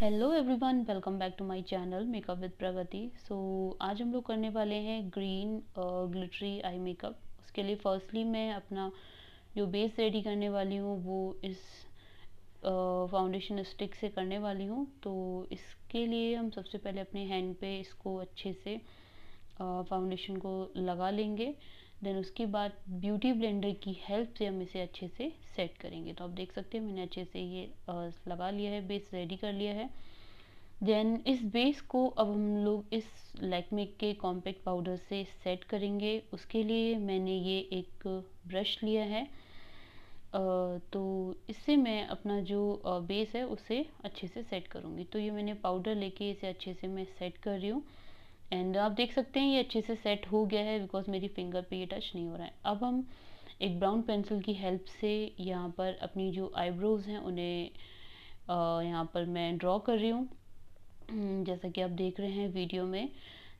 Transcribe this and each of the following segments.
Hello everyone, welcome back to my channel makeup with Pragati. आज हम लोग करने वाले हैं ग्रीन ग्लिटरी आई मेकअप। उसके लिए फर्स्टली मैं अपना जो बेस रेडी करने वाली हूँ वो इस फाउंडेशन स्टिक से करने वाली हूँ। तो इसके लिए हम सबसे पहले अपने हैंड पे इसको अच्छे से फाउंडेशन को लगा लेंगे। देन उसके बाद ब्यूटी ब्लेंडर की हेल्प से हम इसे अच्छे से सेट करेंगे। तो आप देख सकते हैं मैंने अच्छे से ये लगा लिया है, बेस रेडी कर लिया है। देन इस बेस को अब हम लोग इस लैक्मे के कॉम्पैक्ट पाउडर से सेट करेंगे। उसके लिए मैंने ये एक ब्रश लिया है। तो इससे मैं अपना जो बेस है उसे अच्छे से सेट करूँगी। तो ये मैंने पाउडर लेके इसे अच्छे से मैं सेट कर रही हूँ। एंड आप देख सकते हैं ये अच्छे से सेट हो गया है बिकॉज मेरी फिंगर पे ये टच नहीं हो रहा है। अब हम एक ब्राउन पेंसिल की हेल्प से यहाँ पर अपनी जो आईब्रोज हैं उन्हें यहाँ पर मैं ड्रॉ कर रही हूँ, जैसा कि आप देख रहे हैं वीडियो में।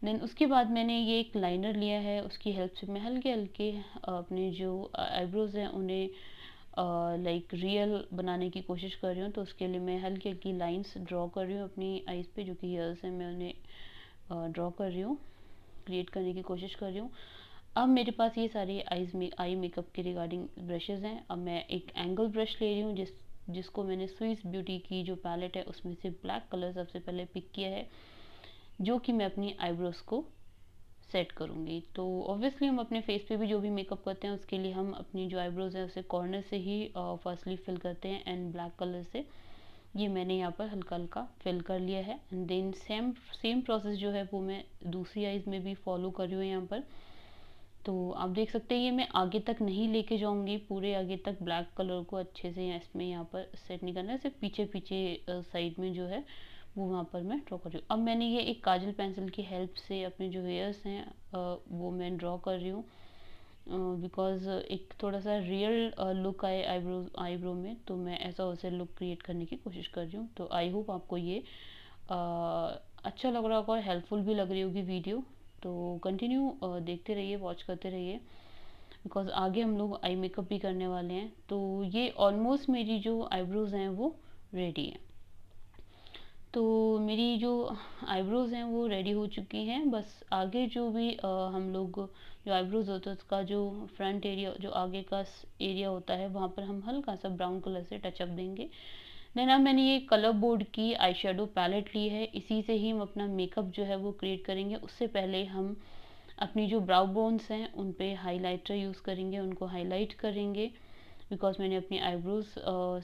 देन उसके बाद मैंने ये एक लाइनर लिया है, उसकी हेल्प से मैं हल्के हल्के अपने जो आईब्रोज हैं उन्हें लाइक रियल बनाने की कोशिश कर रही हूँ। तो उसके लिए मैं हल्की हल्की लाइंस ड्रॉ कर रही हूँ अपनी आईज पे, जो कि हेयर्स हैं मैं उन्हें ड्रॉ कर रही हूँ, क्रिएट करने की कोशिश कर रही हूँ। अब मेरे पास ये सारे आई मेकअप के रिगार्डिंग ब्रशेज़ हैं। अब मैं एक एंगल ब्रश ले रही हूँ जिसको मैंने स्विस ब्यूटी की जो पैलेट है उसमें से ब्लैक कलर सबसे पहले पिक किया है, जो कि मैं अपनी आईब्रोज को सेट करूँगी। तो ऑब्वियसली हम अपने फेस पे भी जो भी मेकअप करते हैं उसके लिए हम अपनी जो आईब्रोज है उसे कॉर्नर से ही फर्स्टली फिल करते हैं एंड ब्लैक कलर से ये मैंने यहाँ पर हल्का हल्का फिल कर लिया है। एंड देन सेम प्रोसेस जो है वो मैं दूसरी आईज में भी फॉलो कर रही हूँ यहाँ पर। तो आप देख सकते हैं ये मैं आगे तक नहीं लेके जाऊँगी, पूरे आगे तक ब्लैक कलर को अच्छे से इसमें यहाँ पर सेट नहीं करना है, सिर्फ पीछे पीछे साइड में जो है वो वहाँ पर मैं ड्रॉ कर रही हूँ। अब मैंने ये एक काजल पेंसिल की हेल्प से अपने जो हेयर्स हैं वो मैं ड्रॉ कर रही हूँ, बिकॉज एक थोड़ा सा रियल लुक आए आईब्रो में, तो मैं ऐसा वैसे लुक क्रिएट करने की कोशिश कर रही हूँ। तो आई होप आपको ये अच्छा लग रहा होगा और हेल्पफुल भी लग रही होगी वीडियो। तो कंटिन्यू देखते रहिए, वॉच करते रहिए, बिकॉज आगे हम लोग आई मेकअप भी करने वाले हैं। तो ये ऑलमोस्ट मेरी जो आईब्रोज हैं वो रेडी हैं। तो मेरी जो आईब्रोज हैं वो रेडी हो चुकी हैं। बस आगे जो भी हम लोग जो आईब्रोज होता है उसका जो फ्रंट एरिया, जो आगे का एरिया होता है, वहाँ पर हम हल्का सा ब्राउन कलर से टचअप देंगे। देन अब मैंने ये कलर बोर्ड की आई शेडो पैलेट ली है, इसी से ही हम अपना मेकअप जो है वो क्रिएट करेंगे। उससे पहले हम अपनी जो ब्राउ बोन्स हैं उन पे हाइलाइटर यूज़ करेंगे, उनको हाईलाइट करेंगे, बिकॉज मैंने अपनी आईब्रोज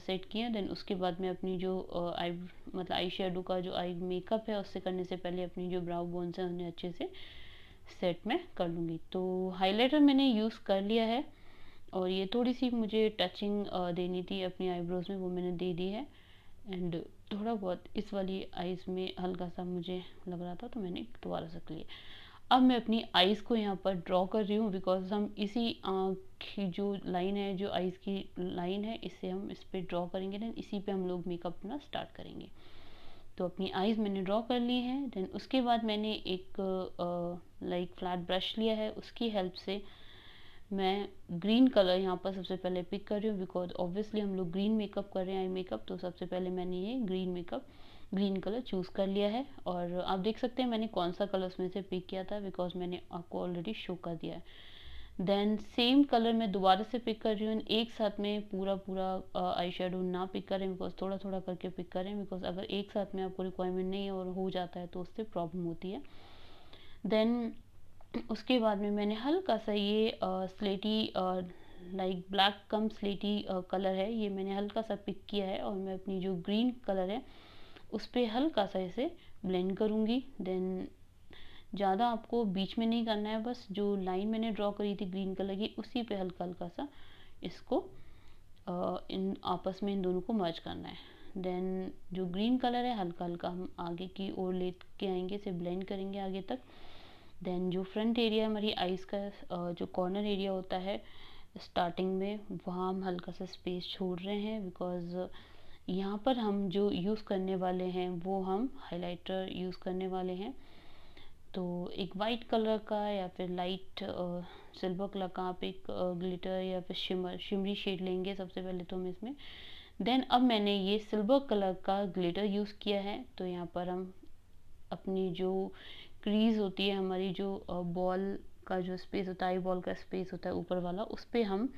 सेट किए हैं। देन उसके बाद मैं अपनी जो मतलब आई शेडो का जो आई मेकअप है उससे करने से पहले अपनी जो ब्राउ बोन्स हैं उन्हें अच्छे से सेट में कर लूँगी। तो हाइलाइटर मैंने यूज़ कर लिया है और ये थोड़ी सी मुझे टचिंग देनी थी अपनी आईब्रोज में, वो मैंने दे दी है। एंड थोड़ा बहुत इस वाली आईज में हल्का सा मुझे लग रहा था तो मैंने दोबारा से कर लिया। अब मैं अपनी आईज़ को यहाँ पर ड्रॉ कर रही हूँ, बिकॉज हम इसी आँख की जो लाइन है, जो आईज़ की लाइन है, इससे हम इस पर ड्रॉ करेंगे। देन इसी पे हम लोग मेकअप अपना स्टार्ट करेंगे। तो अपनी आईज़ मैंने ड्रॉ कर ली हैं। देन उसके बाद मैंने एक लाइक फ्लैट ब्रश लिया है, उसकी हेल्प से मैं ग्रीन कलर यहाँ पर सबसे पहले पिक कर रही हूँ, बिकॉज ऑब्वियसली हम लोग ग्रीन मेकअप कर रहे हैं आई मेकअप। तो सबसे पहले मैंने ये ग्रीन कलर चूज़ कर लिया है। और आप देख सकते हैं मैंने कौन सा कलर उसमें से पिक किया था, बिकॉज मैंने आपको ऑलरेडी शो कर दिया है। देन सेम कलर मैं दोबारा से पिक कर रही हूँ। एक साथ में पूरा पूरा आई शेडो ना पिक करें, बिकॉज थोड़ा थोड़ा करके पिक करें, बिकॉज अगर एक साथ में आपको रिक्वायरमेंट नहीं है और हो जाता है तो उससे प्रॉब्लम होती है। देन उसके बाद में मैंने हल्का सा ये स्लेटी लाइक ब्लैक कम स्लेटी कलर है, ये मैंने हल्का सा पिक किया है और मैं अपनी जो ग्रीन कलर है उस पर हल्का सा इसे ब्लेंड करूँगी। देन ज़्यादा आपको बीच में नहीं करना है, बस जो लाइन मैंने ड्रॉ करी थी ग्रीन कलर की उसी पे हल्का हल्का सा इसको इन आपस में इन दोनों को मर्ज करना है। देन जो ग्रीन कलर है हल्का हल्का हम आगे की ओर ले के आएंगे, इसे ब्लेंड करेंगे आगे तक। देन जो फ्रंट एरिया हमारी आईज़ का जो कॉर्नर एरिया होता है स्टार्टिंग में, वहाँ हम हल्का सा स्पेस छोड़ रहे हैं, बिकॉज यहाँ पर हम जो यूज़ करने वाले हैं वो हम हाइलाइटर यूज़ करने वाले हैं। तो एक वाइट कलर का या फिर लाइट सिल्वर कलर का आप एक ग्लिटर या फिर शिमरी शेड लेंगे सबसे पहले तो हम इसमें। देन अब मैंने ये सिल्वर कलर का ग्लिटर यूज़ किया है। तो यहाँ पर हम अपनी जो क्रीज होती है हमारी, जो बॉल का जो स्पेस होता है, आई बॉल का स्पेस होता है ऊपर वाला, उस पर हम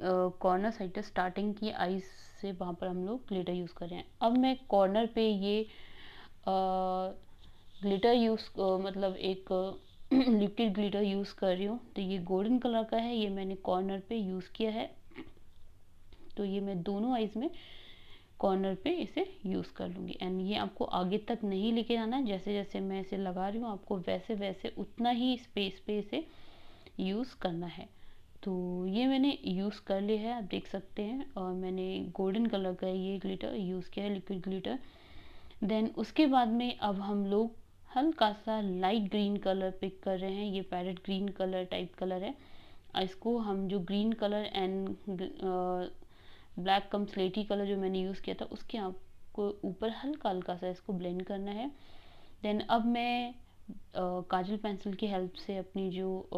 कॉर्नर साइड स्टार्टिंग की आईज से वहाँ पर हम लोग ग्लिटर यूज़ कर रहे हैं। अब मैं कॉर्नर पे ये ग्लिटर यूज़ मतलब एक लिक्विड ग्लिटर यूज़ कर रही हूँ। तो ये गोल्डन कलर का है, ये मैंने कॉर्नर पे यूज़ किया है। तो ये मैं दोनों आईज में कॉर्नर पे इसे यूज़ कर लूँगी। एंड ये आपको आगे तक नहीं लेके जाना, जैसे जैसे मैं इसे लगा रही हूँ आपको वैसे वैसे उतना ही स्पेस पे इसे यूज़ करना है। तो ये मैंने यूज़ कर लिया है, आप देख सकते हैं। और मैंने गोल्डन कलर का ये ग्लिटर यूज़ किया है, लिक्विड ग्लिटर। देन उसके बाद में अब हम लोग हल्का सा लाइट ग्रीन कलर पिक कर रहे हैं। ये parrot green colour type colour है। इसको हम जो ग्रीन कलर एंड ब्लैक कम स्लेटी कलर जो मैंने यूज़ किया था उसके आपको ऊपर हल्का हल्का सा इसको ब्लेंड करना है। देन अब मैं काजल पेंसिल की हेल्प से अपनी जो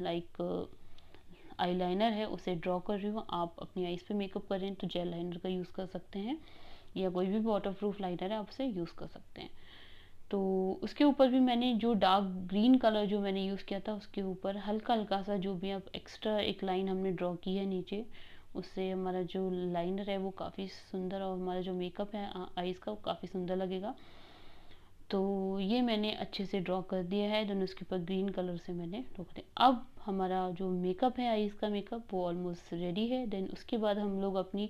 लाइक आईलाइनर है उसे ड्रॉ कर रही हूँ। आप अपनी आईज पे मेकअप कर रहे हैं तो जेल लाइनर का यूज़ कर सकते हैं, या कोई भी वाटरप्रूफ लाइनर है आप उसे यूज़ कर सकते हैं। तो उसके ऊपर भी मैंने जो डार्क ग्रीन कलर जो मैंने यूज़ किया था उसके ऊपर हल्का हल्का सा जो भी आप एक्स्ट्रा एक लाइन हमने ड्रॉ की है नीचे, उससे हमारा जो लाइनर है वो काफ़ी सुंदर और हमारा जो मेकअप है आईज़ का वो काफ़ी सुंदर लगेगा। तो ये मैंने अच्छे से ड्रॉ कर दिया है। देन उसके ऊपर ग्रीन कलर से मैंने ड्रॉ कर दिया। अब हमारा जो मेकअप है आईज़ का मेकअप वो ऑलमोस्ट रेडी है। देन उसके बाद हम लोग अपनी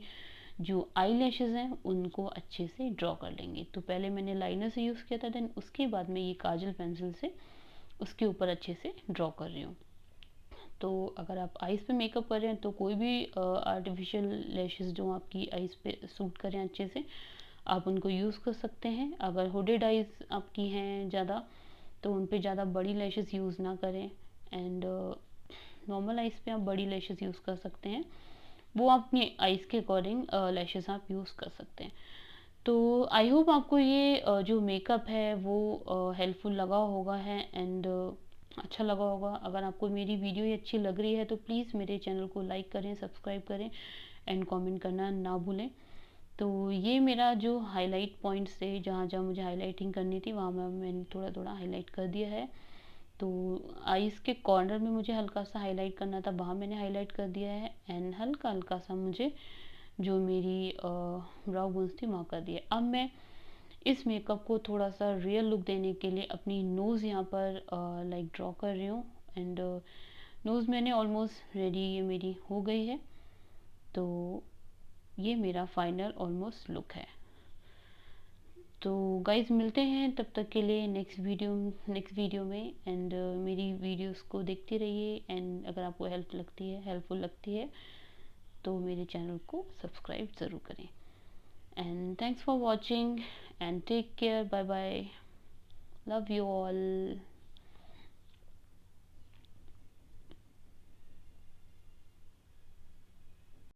जो आई लैशेज़ हैं उनको अच्छे से ड्रॉ कर लेंगे। तो पहले मैंने लाइनर से यूज़ किया था, देन उसके बाद मैं ये काजल पेंसिल से उसके ऊपर अच्छे से ड्रॉ कर रही हूँ। तो अगर आप आईज़ पे मेकअप कर रहे हैं तो कोई भी आर्टिफिशियल लैशेज़ जो आपकी आईज़ पे सूट करें अच्छे से, आप उनको यूज़ कर सकते हैं। अगर हुडेड आईज़ आपकी हैं ज़्यादा तो उन पे ज़्यादा बड़ी लैशेज़ यूज़ ना करें। एंड नॉर्मल आईज़ पे आप बड़ी लैशेज़ यूज़ कर सकते हैं, वो अपनी आईज़ के अकॉर्डिंग लैशेज़ आप यूज़ कर सकते हैं। तो आई होप आपको ये जो मेकअप है वो हेल्पफुल लगा होगा है एंड अच्छा लगा होगा। अगर आपको मेरी वीडियो ये अच्छी लग रही है तो प्लीज़ मेरे चैनल को लाइक करें, सब्सक्राइब करें एंड कमेंट करना ना भूलें। तो ये मेरा जो हाईलाइट पॉइंट्स थे, जहाँ जहाँ मुझे हाईलाइटिंग करनी थी वहाँ मैंने थोड़ा थोड़ा हाईलाइट कर दिया है। तो आईज़ के कॉर्नर में मुझे हल्का सा हाईलाइट करना था, वहाँ मैंने हाईलाइट कर दिया है। एंड हल्का हल्का सा मुझे जो मेरी ब्राउ बोन्स थी वहाँ कर दिया। अब मैं इस मेकअप को थोड़ा सा रियल लुक देने के लिए अपनी नोज़ यहाँ पर लाइक ड्रॉ कर रही हूँ। एंड नोज़ मैंने ऑलमोस्ट रेडी, ये मेरी हो गई है। तो ये मेरा फाइनल ऑलमोस्ट लुक है। तो गाइज़ मिलते हैं तब तक के लिए नेक्स्ट वीडियो में। एंड मेरी वीडियोस को देखते रहिए। एंड अगर आपको हेल्पफुल लगती है तो मेरे चैनल को सब्सक्राइब ज़रूर करें। And thanks for watching and take care, bye bye, love you all.